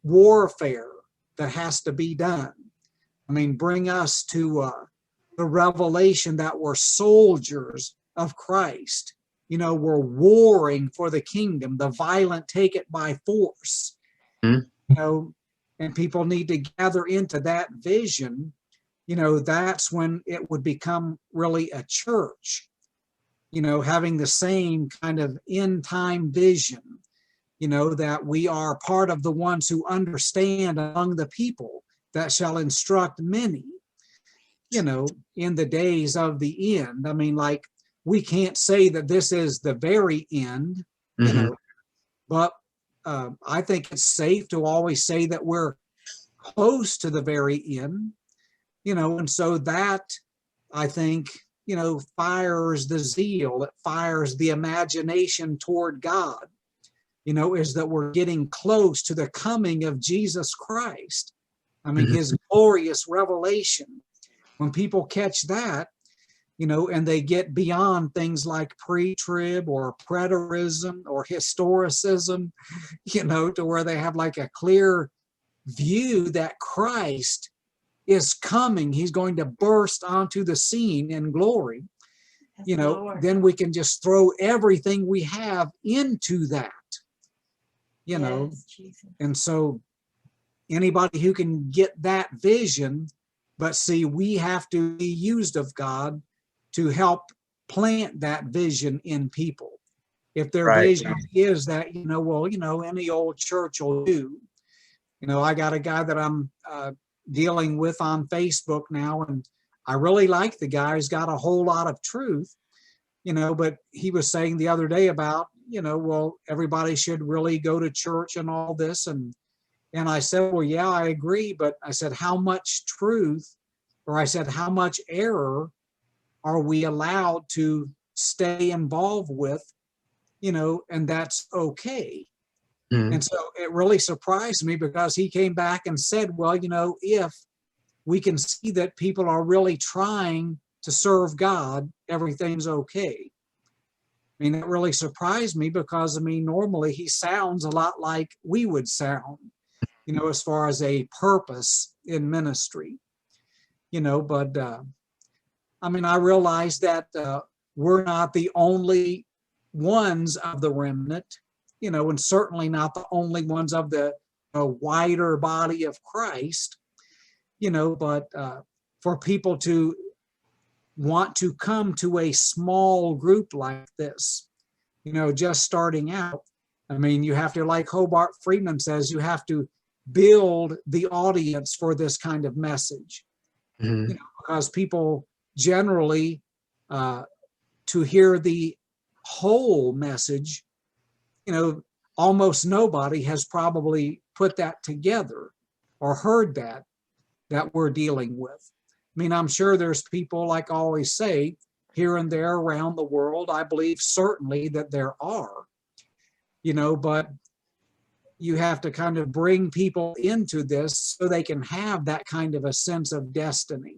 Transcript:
warfare that has to be done. I mean, bring us to the revelation that we're soldiers of Christ. You know, we're warring for the kingdom. The violent take it by force. Mm-hmm. You know, and people need to gather into that vision. You know, that's when it would become really a church. You know, having the same kind of end time vision. You know, that we are part of the ones who understand among the people that shall instruct many. You know, in the days of the end. I mean, like, we can't say that this is the very end, you Mm-hmm. know, but I think it's safe to always say that we're close to the very end, you know, and so that, I think, you know, fires the zeal, it fires the imagination toward God, you know, is that we're getting close to the coming of Jesus Christ. I mean, Mm-hmm. his glorious revelation. When people catch that, you know, and they get beyond things like pre-trib or preterism or historicism, you know, to where they have like a clear view that Christ is coming. He's going to burst onto the scene in glory. You know, Lord. Then we can just throw everything we have into that, you know. Jesus. And so anybody who can get that vision, but see, we have to be used of God to help plant that vision in people. If their Right. vision is that, you know, well, you know, any old church will do. You know, I got a guy that I'm dealing with on Facebook now, and I really like the guy. He's got a whole lot of truth, you know, but he was saying the other day about, you know, well, everybody should really go to church and all this. And I said, well, yeah, I agree. But I said, how much truth, or I said, how much error are we allowed to stay involved with, you know, and that's okay. Mm-hmm. And so it really surprised me because he came back and said, well, you know, if we can see that people are really trying to serve God, everything's okay. I mean, that really surprised me because, I mean, normally he sounds a lot like we would sound, you know, as far as a purpose in ministry, you know, but I mean, I realize that we're not the only ones of the remnant, you know, and certainly not the only ones of the wider body of Christ, you know, but for people to want to come to a small group like this, you know, just starting out, I mean, you have to, like Hobart Friedman says, you have to build the audience for this kind of message, Mm-hmm. you know, because people generally, to hear the whole message, you know, almost nobody has probably put that together or heard that we're dealing with. I mean, I'm sure there's people, like I always say, here and there around the world. I believe certainly that there are, you know, but you have to kind of bring people into this so they can have that kind of a sense of destiny.